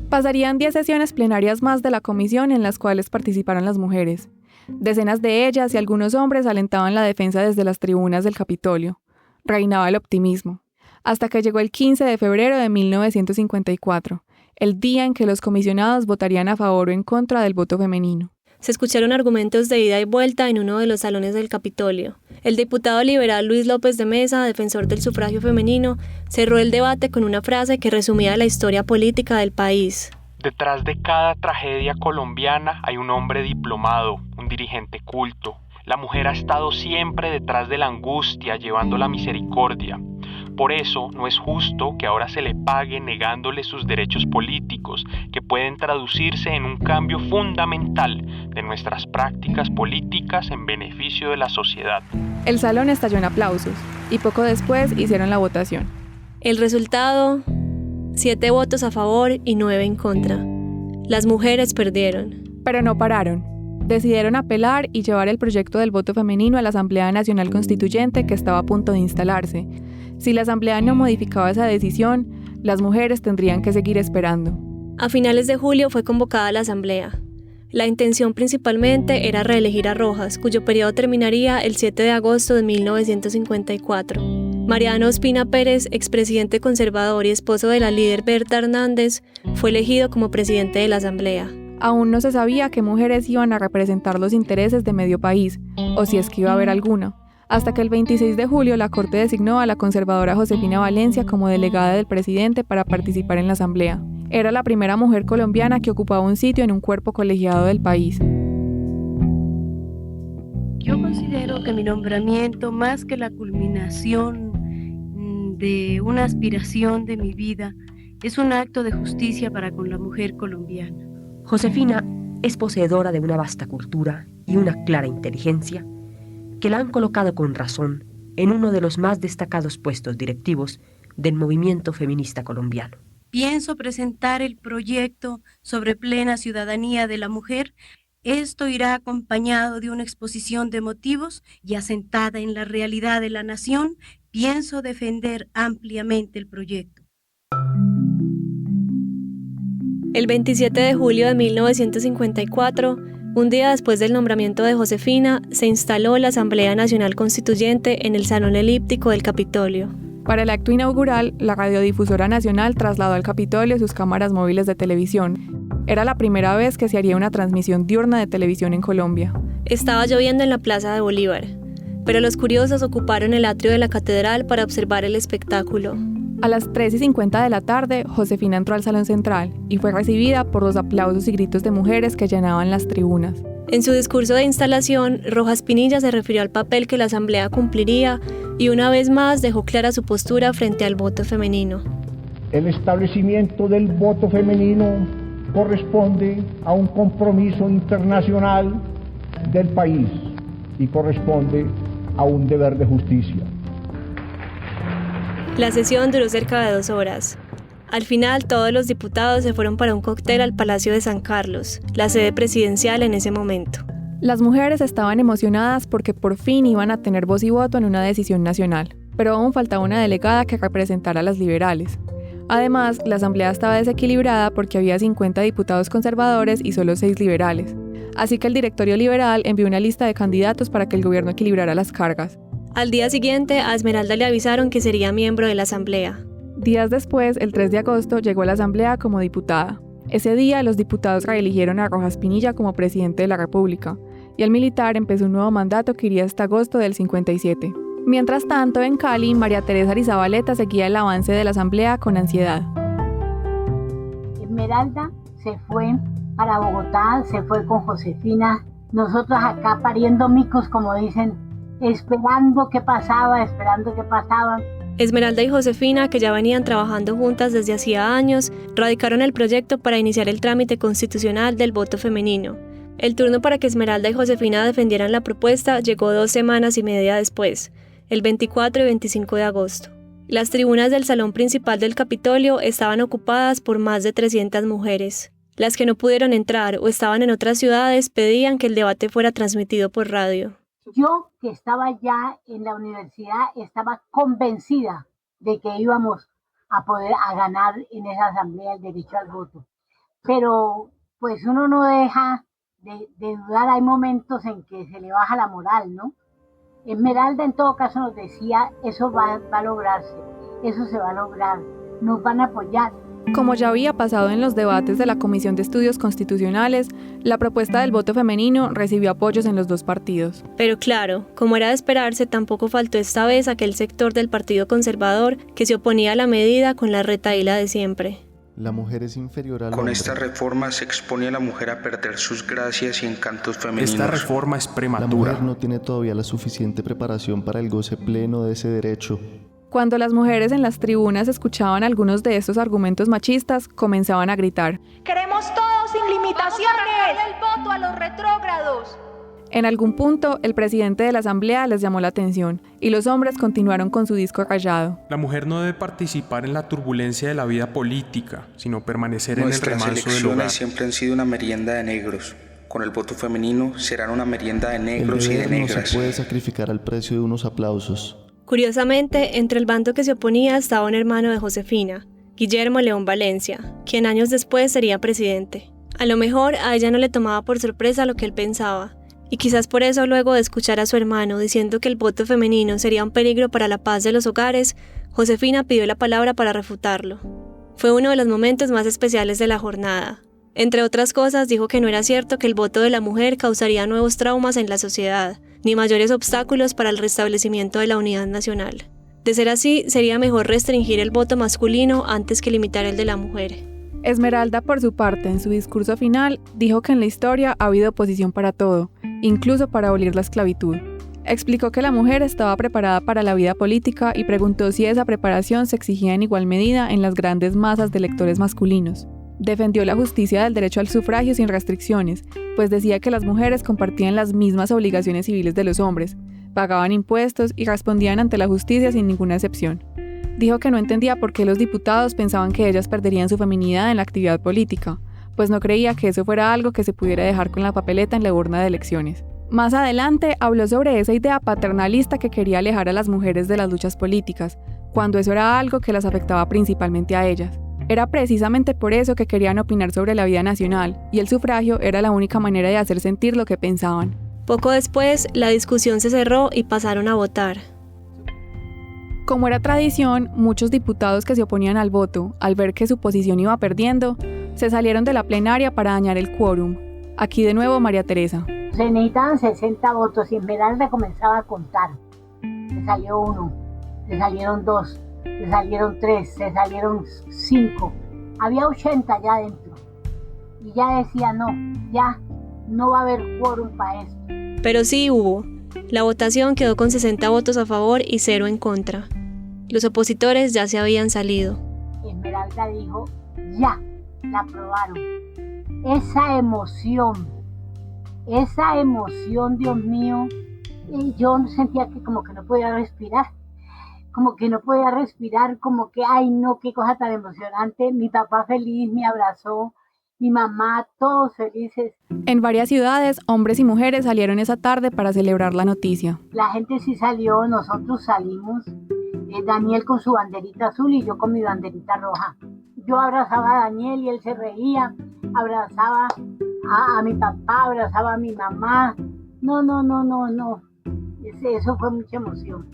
C: Pasarían 10 sesiones plenarias más de la comisión en las cuales participaron las mujeres. Decenas de ellas y algunos hombres alentaban la defensa desde las tribunas del Capitolio. Reinaba el optimismo. Hasta que llegó el 15 de febrero de 1954, el día en que los comisionados votarían a favor o en contra del voto femenino.
A: Se escucharon argumentos de ida y vuelta en uno de los salones del Capitolio. El diputado liberal Luis López de Mesa, defensor del sufragio femenino, cerró el debate con una frase que resumía la historia política del país.
G: Detrás de cada tragedia colombiana hay un hombre diplomado, un dirigente culto. La mujer ha estado siempre detrás de la angustia, llevando la misericordia. Por eso no es justo que ahora se le pague negándole sus derechos políticos, que pueden traducirse en un cambio fundamental de nuestras prácticas políticas en beneficio de la sociedad.
C: El salón estalló en aplausos y poco después hicieron la votación.
A: El resultado: 7 votos a favor y 9 en contra. Las mujeres perdieron.
C: Pero no pararon. Decidieron apelar y llevar el proyecto del voto femenino a la Asamblea Nacional Constituyente que estaba a punto de instalarse. Si la Asamblea no modificaba esa decisión, las mujeres tendrían que seguir esperando.
A: A finales de julio fue convocada la Asamblea. La intención principalmente era reelegir a Rojas, cuyo periodo terminaría el 7 de agosto de 1954. Mariano Ospina Pérez, expresidente conservador y esposo de la líder Berta Hernández, fue elegido como presidente de la Asamblea.
C: Aún no se sabía qué mujeres iban a representar los intereses de medio país, o si es que iba a haber alguna, hasta que el 26 de julio la Corte designó a la conservadora Josefina Valencia como delegada del presidente para participar en la Asamblea. Era la primera mujer colombiana que ocupaba un sitio en un cuerpo colegiado del país.
L: Yo considero que mi nombramiento, más que la culminación de una aspiración de mi vida, es un acto de justicia para con la mujer colombiana.
M: Josefina es poseedora de una vasta cultura y una clara inteligencia que la han colocado con razón en uno de los más destacados puestos directivos del movimiento feminista colombiano.
L: Pienso presentar el proyecto sobre plena ciudadanía de la mujer. Esto irá acompañado de una exposición de motivos y asentada en la realidad de la nación. Pienso defender ampliamente el proyecto.
A: El 27 de julio de 1954, un día después del nombramiento de Josefina, se instaló la Asamblea Nacional Constituyente en el Salón Elíptico del Capitolio.
C: Para el acto inaugural, la Radiodifusora Nacional trasladó al Capitolio sus cámaras móviles de televisión. Era la primera vez que se haría una transmisión diurna de televisión en Colombia.
A: Estaba lloviendo en la Plaza de Bolívar, pero los curiosos ocuparon el atrio de la catedral para observar el espectáculo.
C: A las 3:50 de la tarde, Josefina entró al salón central y fue recibida por los aplausos y gritos de mujeres que llenaban las tribunas.
A: En su discurso de instalación, Rojas Pinilla se refirió al papel que la Asamblea cumpliría y una vez más dejó clara su postura frente al voto femenino.
N: El establecimiento del voto femenino corresponde a un compromiso internacional del país y corresponde a un deber de justicia.
A: La sesión duró cerca de 2 horas. Al final, todos los diputados se fueron para un cóctel al Palacio de San Carlos, la sede presidencial en ese momento.
C: Las mujeres estaban emocionadas porque por fin iban a tener voz y voto en una decisión nacional, pero aún faltaba una delegada que representara a las liberales. Además, la asamblea estaba desequilibrada porque había 50 diputados conservadores y solo 6 liberales. Así que el directorio liberal envió una lista de candidatos para que el gobierno equilibrara las cargas.
A: Al día siguiente, a Esmeralda le avisaron que sería miembro de la asamblea.
C: Días después, el 3 de agosto, llegó a la asamblea como diputada. Ese día, los diputados reeligieron a Rojas Pinilla como presidente de la República, y el militar empezó un nuevo mandato que iría hasta agosto del 57. Mientras tanto, en Cali, María Teresa Arizabaleta seguía el avance de la asamblea con ansiedad.
B: Esmeralda se fue para Bogotá, se fue con Josefina. Nosotros acá pariendo micos, como dicen, esperando qué pasaba.
A: Esmeralda y Josefina, que ya venían trabajando juntas desde hacía años, radicaron el proyecto para iniciar el trámite constitucional del voto femenino. El turno para que Esmeralda y Josefina defendieran la propuesta llegó 2 semanas y media después, el 24 y 25 de agosto. Las tribunas del salón principal del Capitolio estaban ocupadas por más de 300 mujeres. Las que no pudieron entrar o estaban en otras ciudades pedían que el debate fuera transmitido por radio.
B: Yo, que estaba ya en la universidad, estaba convencida de que íbamos a poder ganar en esa asamblea el derecho al voto. Pero pues uno no deja de dudar, hay momentos en que se le baja la moral, ¿no? Esmeralda en todo caso nos decía, eso va a lograrse, eso se va a lograr, nos van a apoyar.
C: Como ya había pasado en los debates de la Comisión de Estudios Constitucionales, la propuesta del voto femenino recibió apoyos en los dos partidos.
A: Pero claro, como era de esperarse, tampoco faltó esta vez aquel sector del Partido Conservador que se oponía a la medida con la retahíla de siempre.
I: La mujer es inferior al hombre.
H: Con esta reforma se expone a la mujer a perder sus gracias y encantos femeninos.
G: Esta reforma es prematura.
I: La mujer no tiene todavía la suficiente preparación para el goce pleno de ese derecho.
C: Cuando las mujeres en las tribunas escuchaban algunos de estos argumentos machistas, comenzaban a gritar:
O: ¡Queremos todo sin limitaciones! ¡Vamos a darle el voto a los retrógrados!
C: En algún punto, el presidente de la asamblea les llamó la atención, y los hombres continuaron con su disco rayado.
G: La mujer no debe participar en la turbulencia de la vida política, sino permanecer en el remanso del hogar.
H: Nuestras elecciones siempre han sido una merienda de negros. Con el voto femenino serán una merienda de negros y de negras.
I: No se puede sacrificar al precio de unos aplausos.
A: Curiosamente, entre el bando que se oponía estaba un hermano de Josefina, Guillermo León Valencia, quien años después sería presidente. A lo mejor a ella no le tomaba por sorpresa lo que él pensaba, y quizás por eso luego de escuchar a su hermano diciendo que el voto femenino sería un peligro para la paz de los hogares, Josefina pidió la palabra para refutarlo. Fue uno de los momentos más especiales de la jornada. Entre otras cosas, dijo que no era cierto que el voto de la mujer causaría nuevos traumas en la sociedad, ni mayores obstáculos para el restablecimiento de la unidad nacional. De ser así, sería mejor restringir el voto masculino antes que limitar el de la mujer.
C: Esmeralda, por su parte, en su discurso final, dijo que en la historia ha habido oposición para todo, incluso para abolir la esclavitud. Explicó que la mujer estaba preparada para la vida política y preguntó si esa preparación se exigía en igual medida en las grandes masas de electores masculinos. Defendió la justicia del derecho al sufragio sin restricciones, pues decía que las mujeres compartían las mismas obligaciones civiles de los hombres, pagaban impuestos y respondían ante la justicia sin ninguna excepción. Dijo que no entendía por qué los diputados pensaban que ellas perderían su feminidad en la actividad política, pues no creía que eso fuera algo que se pudiera dejar con la papeleta en la urna de elecciones. Más adelante habló sobre esa idea paternalista que quería alejar a las mujeres de las luchas políticas, cuando eso era algo que las afectaba principalmente a ellas. Era precisamente por eso que querían opinar sobre la vida nacional, y el sufragio era la única manera de hacer sentir lo que pensaban.
A: Poco después, la discusión se cerró y pasaron a votar.
C: Como era tradición, muchos diputados que se oponían al voto, al ver que su posición iba perdiendo, se salieron de la plenaria para dañar el quórum. Aquí de nuevo María Teresa.
B: Se necesitaban 60 votos y Esmeralda comenzaba a contar. Se salió 1, se salieron 2. Se salieron 3, se salieron 5. Había 80 ya adentro. Y ya decía, ya no va a haber quórum para esto.
A: Pero sí hubo. La votación quedó con 60 votos a favor y 0 en contra. Los opositores ya se habían salido.
B: Esmeralda dijo, ya, la aprobaron. Esa emoción, Dios mío, yo sentía que como que no podía respirar. Como que, ay no, qué cosa tan emocionante. Mi papá feliz me abrazó, mi mamá, todos felices.
C: En varias ciudades, hombres y mujeres salieron esa tarde para celebrar la noticia.
B: La gente sí salió, nosotros salimos, Daniel con su banderita azul y yo con mi banderita roja. Yo abrazaba a Daniel y él se reía, abrazaba a mi papá, abrazaba a mi mamá. No. Eso fue mucha emoción.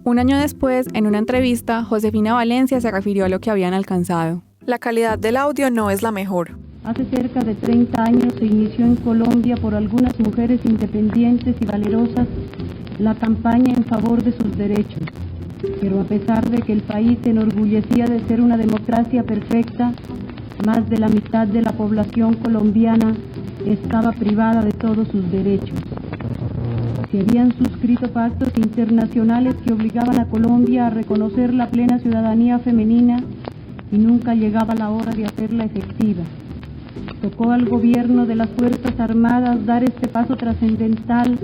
C: Un año después, en una entrevista, Josefina Valencia se refirió a lo que habían alcanzado. La calidad del audio no es la mejor.
L: Hace cerca de 30 años se inició en Colombia por algunas mujeres independientes y valerosas la campaña en favor de sus derechos. Pero a pesar de que el país se enorgullecía de ser una democracia perfecta, más de la mitad de la población colombiana estaba privada de todos sus derechos. Se habían suscrito pactos internacionales que obligaban a Colombia a reconocer la plena ciudadanía femenina y nunca llegaba la hora de hacerla efectiva. Tocó al gobierno de las Fuerzas Armadas dar este paso trascendental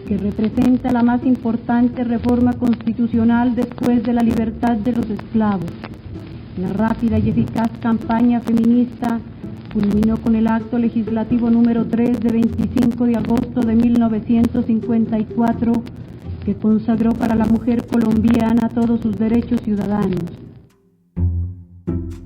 L: que representa la más importante reforma constitucional después de la libertad de los esclavos. La rápida y eficaz campaña feminista
P: culminó con el acto legislativo número 3 de 25 de agosto de 1954, que consagró para la mujer colombiana todos sus derechos ciudadanos.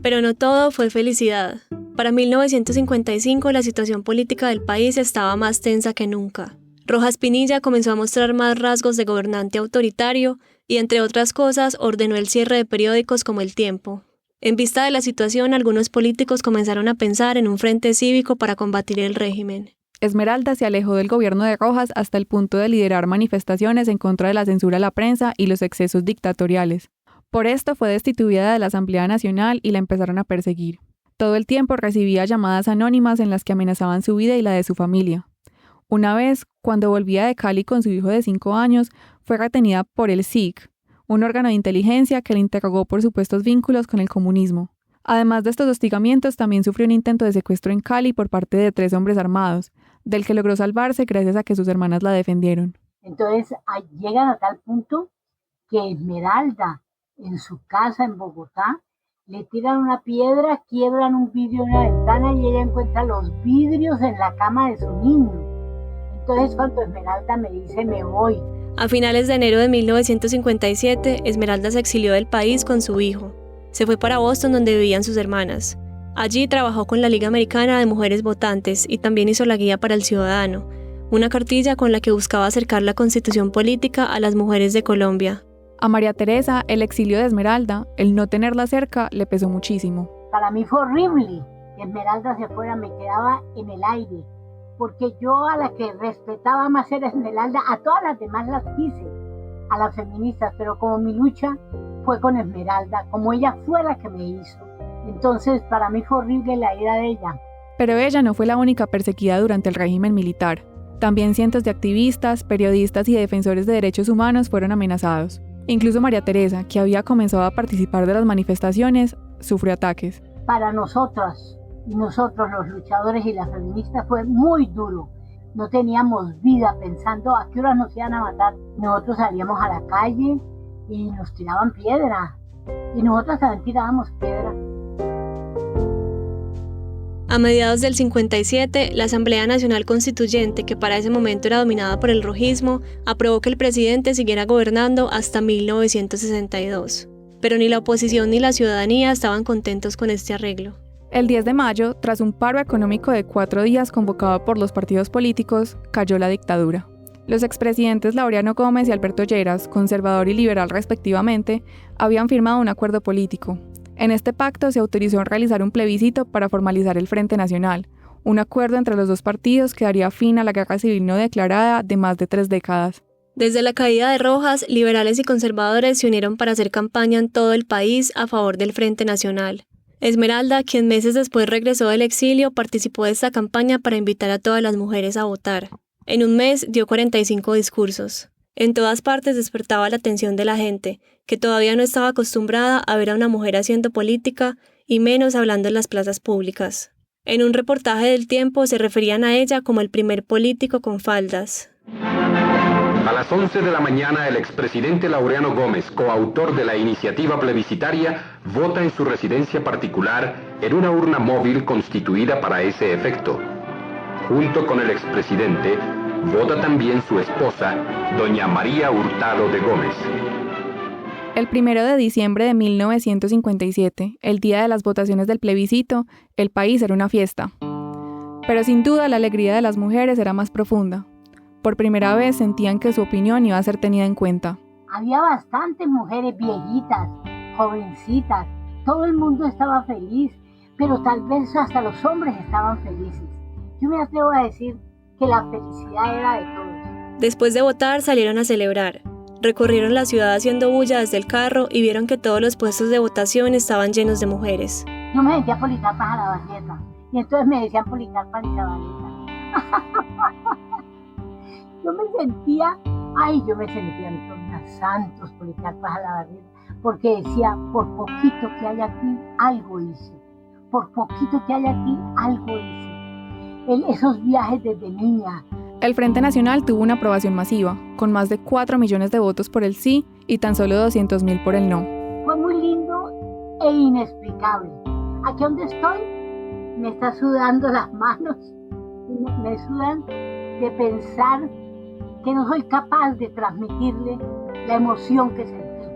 A: Pero no todo fue felicidad. Para 1955 la situación política del país estaba más tensa que nunca. Rojas Pinilla comenzó a mostrar más rasgos de gobernante autoritario y, entre otras cosas, ordenó el cierre de periódicos como El Tiempo. En vista de la situación, algunos políticos comenzaron a pensar en un frente cívico para combatir el régimen.
C: Esmeralda se alejó del gobierno de Rojas hasta el punto de liderar manifestaciones en contra de la censura a la prensa y los excesos dictatoriales. Por esto fue destituida de la Asamblea Nacional y la empezaron a perseguir. Todo el tiempo recibía llamadas anónimas en las que amenazaban su vida y la de su familia. Una vez, cuando volvía de Cali con su hijo de 5 años, fue retenida por el SIC, un órgano de inteligencia que le interrogó por supuestos vínculos con el comunismo. Además de estos hostigamientos, también sufrió un intento de secuestro en Cali por parte de 3 hombres armados, del que logró salvarse gracias a que sus hermanas la defendieron.
B: Entonces llegan a tal punto que Esmeralda, en su casa en Bogotá, le tiran una piedra, quiebran un vidrio en una ventana y ella encuentra los vidrios en la cama de su niño. Entonces cuando Esmeralda me dice me voy.
A: A finales de enero de 1957, Esmeralda se exilió del país con su hijo. Se fue para Boston, donde vivían sus hermanas. Allí trabajó con la Liga Americana de Mujeres Votantes y también hizo la Guía para el Ciudadano, una cartilla con la que buscaba acercar la constitución política a las mujeres de Colombia.
C: A María Teresa, el exilio de Esmeralda, el no tenerla cerca, le pesó muchísimo.
B: Para mí fue horrible que Esmeralda se fuera, me quedaba en el aire, porque yo a la que respetaba más era Esmeralda, a todas las demás las quise, a las feministas, pero como mi lucha fue con Esmeralda, como ella fue la que me hizo. Entonces para mí fue horrible la ira de ella.
C: Pero ella no fue la única perseguida durante el régimen militar. También cientos de activistas, periodistas y defensores de derechos humanos fueron amenazados. Incluso María Teresa, que había comenzado a participar de las manifestaciones, sufrió ataques.
B: Para nosotras y nosotros los luchadores y las feministas fue muy duro. No teníamos vida pensando a qué horas nos iban a matar. Nosotros salíamos a la calle y nos tiraban piedra. Y nosotras también tirábamos piedra.
A: A mediados del 57, la Asamblea Nacional Constituyente, que para ese momento era dominada por el rojismo, aprobó que el presidente siguiera gobernando hasta 1962. Pero ni la oposición ni la ciudadanía estaban contentos con este arreglo.
C: El 10 de mayo, tras un paro económico de 4 días convocado por los partidos políticos, cayó la dictadura. Los expresidentes Laureano Gómez y Alberto Lleras, conservador y liberal respectivamente, habían firmado un acuerdo político. En este pacto se autorizó realizar un plebiscito para formalizar el Frente Nacional, un acuerdo entre los dos partidos que daría fin a la guerra civil no declarada de más de 3 décadas.
A: Desde la caída de Rojas, liberales y conservadores se unieron para hacer campaña en todo el país a favor del Frente Nacional. Esmeralda, quien meses después regresó del exilio, participó de esta campaña para invitar a todas las mujeres a votar. En un mes dio 45 discursos. En todas partes despertaba la atención de la gente, que todavía no estaba acostumbrada a ver a una mujer haciendo política y menos hablando en las plazas públicas. En un reportaje del Tiempo se referían a ella como el primer político con faldas.
D: A las 11 de la mañana, el expresidente Laureano Gómez, coautor de la iniciativa plebiscitaria, vota en su residencia particular en una urna móvil constituida para ese efecto. Junto con el expresidente, vota también su esposa, doña María Hurtado de Gómez.
C: El 1 de diciembre de 1957, el día de las votaciones del plebiscito, el país era una fiesta. Pero sin duda la alegría de las mujeres era más profunda. Por primera vez sentían que su opinión iba a ser tenida en cuenta.
B: Había bastantes mujeres viejitas, jovencitas, todo el mundo estaba feliz, pero tal vez hasta los hombres estaban felices. Yo me atrevo a decir que la felicidad era de todos.
A: Después de votar salieron a celebrar. Recorrieron la ciudad haciendo bulla desde el carro y vieron que todos los puestos de votación estaban llenos de mujeres.
B: Yo me sentía Policarpa Jalabarrieta y entonces me decían Policarpa Jalabarrieta. Yo me sentía Antonia Santos, Policarpa Jalabarrieta, porque decía, por poquito que haya aquí, algo hice. Por poquito que haya aquí, algo hice. Esos viajes desde niña.
C: El Frente Nacional tuvo una aprobación masiva, con más de 4 millones de votos por el sí y tan solo 200.000 por el no.
B: Fue muy lindo e inexplicable. Aquí donde estoy, me está sudando las manos, me sudan de pensar que no soy capaz de transmitirle la emoción que sentí,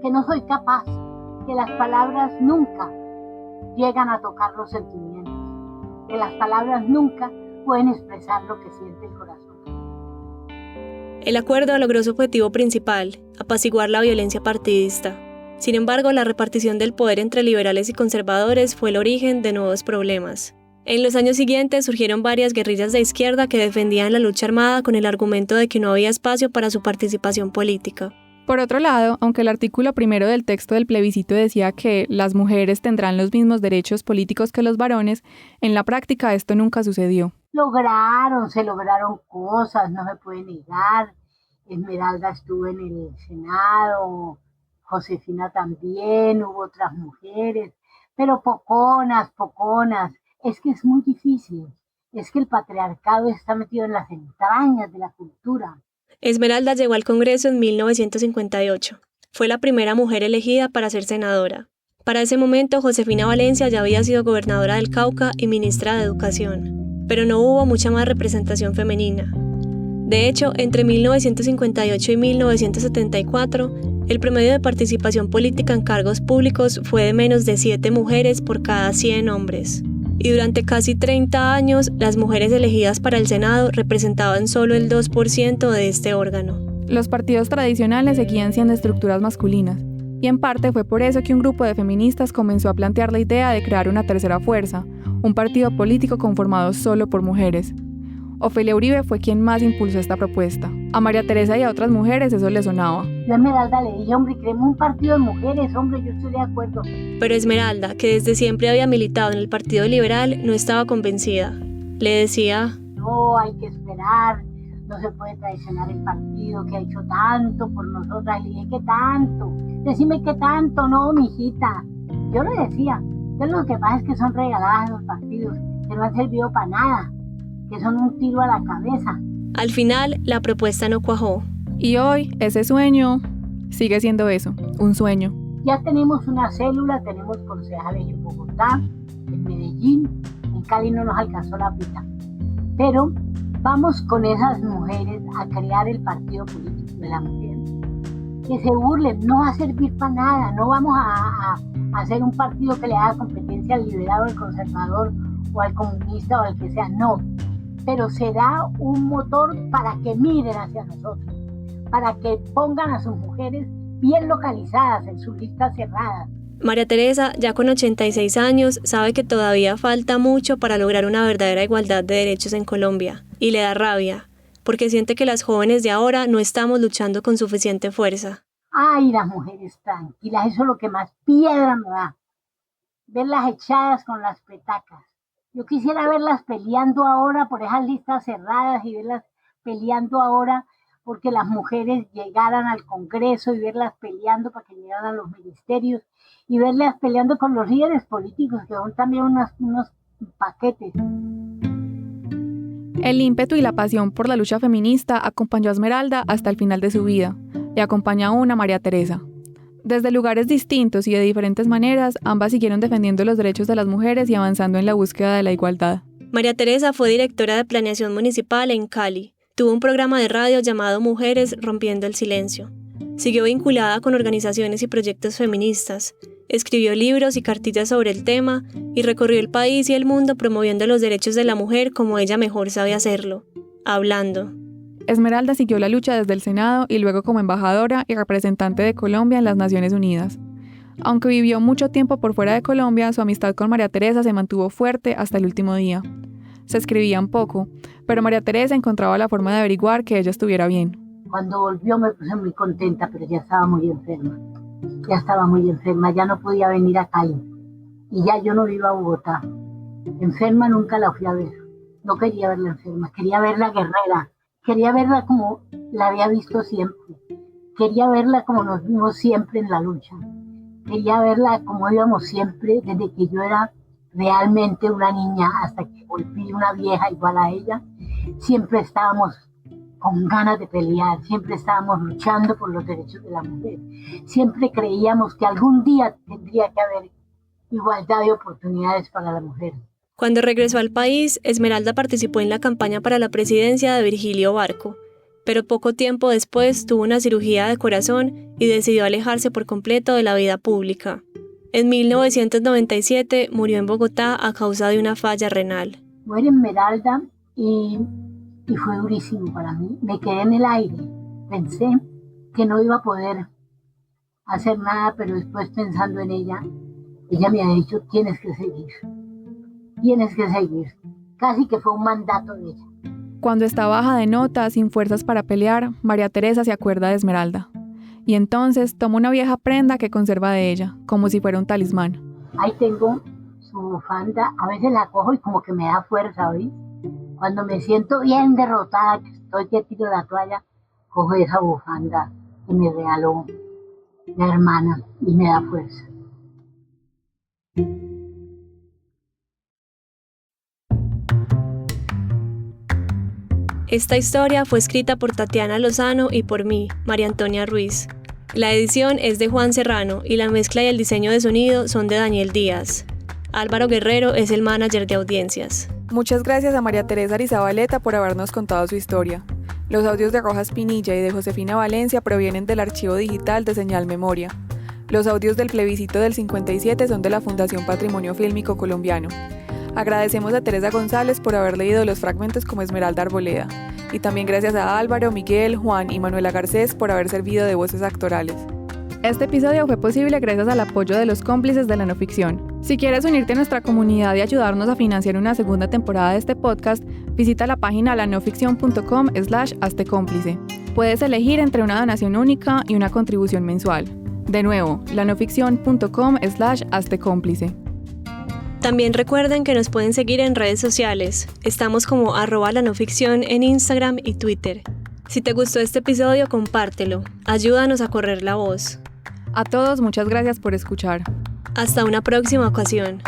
B: que no soy capaz, que las palabras nunca llegan a tocar los sentimientos, que las palabras nunca pueden expresar lo que siente el corazón.
A: El acuerdo logró su objetivo principal, apaciguar la violencia partidista. Sin embargo, la repartición del poder entre liberales y conservadores fue el origen de nuevos problemas. En los años siguientes surgieron varias guerrillas de izquierda que defendían la lucha armada con el argumento de que no había espacio para su participación política.
C: Por otro lado, aunque el artículo primero del texto del plebiscito decía que las mujeres tendrán los mismos derechos políticos que los varones, en la práctica esto nunca sucedió.
B: Se lograron cosas, no se puede negar. Esmeralda estuvo en el Senado, Josefina también, hubo otras mujeres, pero poconas. Es que es muy difícil, es que el patriarcado está metido en las entrañas de la cultura.
A: Esmeralda llegó al Congreso en 1958. Fue la primera mujer elegida para ser senadora. Para ese momento, Josefina Valencia ya había sido gobernadora del Cauca y ministra de Educación, pero no hubo mucha más representación femenina. De hecho, entre 1958 y 1974, el promedio de participación política en cargos públicos fue de menos de 7 mujeres por cada 100 hombres. Y durante casi 30 años, las mujeres elegidas para el Senado representaban solo el 2% de este órgano.
C: Los partidos tradicionales seguían siendo estructuras masculinas, y en parte fue por eso que un grupo de feministas comenzó a plantear la idea de crear una tercera fuerza, un partido político conformado solo por mujeres. Ofelia Uribe fue quien más impulsó esta propuesta. A María Teresa y a otras mujeres eso les sonaba.
B: Yo a Esmeralda le dije, hombre, creemos un partido de mujeres, hombre, yo estoy de acuerdo.
A: Pero Esmeralda, que desde siempre había militado en el Partido Liberal, no estaba convencida. Le decía,
B: no, hay que esperar, no se puede traicionar el partido que ha hecho tanto por nosotras. Le dije, ¿qué tanto? Decime qué tanto, no, mijita. Yo le decía, lo que pasa es que son regaladas los partidos, que no han servido para nada, que son un tiro a la cabeza.
A: Al final, la propuesta no cuajó.
C: Y hoy, ese sueño sigue siendo eso, un sueño.
B: Ya tenemos una célula, tenemos concejales en Bogotá, en Medellín, en Cali no nos alcanzó la pita. Pero vamos con esas mujeres a crear el partido político de la mujer. Que se burlen, no va a servir para nada, no vamos a hacer un partido que le haga competencia al liberal o al conservador o al comunista o al que sea, no. Pero será un motor para que miren hacia nosotros, para que pongan a sus mujeres bien localizadas en sus listas cerradas.
A: María Teresa, ya con 86 años, sabe que todavía falta mucho para lograr una verdadera igualdad de derechos en Colombia, y le da rabia, porque siente que las jóvenes de ahora no estamos luchando con suficiente fuerza.
B: Ay, las mujeres tranquilas, eso es lo que más piedra me da, verlas echadas con las petacas. Yo quisiera verlas peleando ahora por esas listas cerradas y verlas peleando ahora porque las mujeres llegaran al Congreso y verlas peleando para que llegaran a los ministerios y verlas peleando con los líderes políticos que son también unos paquetes.
C: El ímpetu y la pasión por la lucha feminista acompañó a Esmeralda hasta el final de su vida y acompaña aún a María Teresa. Desde lugares distintos y de diferentes maneras, ambas siguieron defendiendo los derechos de las mujeres y avanzando en la búsqueda de la igualdad.
A: María Teresa fue directora de Planeación Municipal en Cali. Tuvo un programa de radio llamado Mujeres Rompiendo el Silencio. Siguió vinculada con organizaciones y proyectos feministas. Escribió libros y cartillas sobre el tema y recorrió el país y el mundo promoviendo los derechos de la mujer como ella mejor sabe hacerlo, hablando.
C: Esmeralda siguió la lucha desde el Senado y luego como embajadora y representante de Colombia en las Naciones Unidas. Aunque vivió mucho tiempo por fuera de Colombia, su amistad con María Teresa se mantuvo fuerte hasta el último día. Se escribían poco, pero María Teresa encontraba la forma de averiguar que ella estuviera bien.
B: Cuando volvió me puse muy contenta, pero ya estaba muy enferma. Ya no podía venir a Cali. Y ya yo no iba a Bogotá. Enferma nunca la fui a ver. No quería verla enferma, quería verla guerrera. Quería verla como la había visto siempre. Quería verla como nos vimos siempre en la lucha. Quería verla como íbamos siempre desde que yo era realmente una niña hasta que volví una vieja igual a ella. Siempre estábamos con ganas de pelear, siempre estábamos luchando por los derechos de la mujer. Siempre creíamos que algún día tendría que haber igualdad de oportunidades para la mujer.
A: Cuando regresó al país, Esmeralda participó en la campaña para la presidencia de Virgilio Barco, pero poco tiempo después tuvo una cirugía de corazón y decidió alejarse por completo de la vida pública. En 1997 murió en Bogotá a causa de una falla renal.
B: Muere Esmeralda y fue durísimo para mí. Me quedé en el aire. Pensé que no iba a poder hacer nada, pero después pensando en ella me ha dicho, tienes que seguir. Casi que fue un mandato de ella.
C: Cuando está baja de nota, sin fuerzas para pelear, María Teresa se acuerda de Esmeralda. Y entonces toma una vieja prenda que conserva de ella, como si fuera un talismán.
B: Ahí tengo su bufanda, a veces la cojo y como que me da fuerza, ¿oí? Cuando me siento bien derrotada, que estoy que tiro la toalla, cojo esa bufanda que me regaló la hermana y me da fuerza.
A: Esta historia fue escrita por Tatiana Lozano y por mí, María Antonia Ruiz. La edición es de Juan Serrano y la mezcla y el diseño de sonido son de Daniel Díaz. Álvaro Guerrero es el manager de audiencias.
C: Muchas gracias a María Teresa Arizabaleta por habernos contado su historia. Los audios de Rojas Pinilla y de Josefina Valencia provienen del archivo digital de Señal Memoria. Los audios del plebiscito del 57 son de la Fundación Patrimonio Fílmico Colombiano. Agradecemos a Teresa González por haber leído los fragmentos como Esmeralda Arboleda. Y también gracias a Álvaro, Miguel, Juan y Manuela Garcés por haber servido de voces actorales. Este episodio fue posible gracias al apoyo de los cómplices de la no ficción. Si quieres unirte a nuestra comunidad y ayudarnos a financiar una segunda temporada de este podcast, visita la página lanoficcion.com/haztecómplice. Puedes elegir entre una donación única y una contribución mensual. De nuevo, lanoficcion.com/haztecómplice.
A: También recuerden que nos pueden seguir en redes sociales. Estamos como @lanoficción en Instagram y Twitter. Si te gustó este episodio, compártelo. Ayúdanos a correr la voz.
C: A todos, muchas gracias por escuchar.
A: Hasta una próxima ocasión.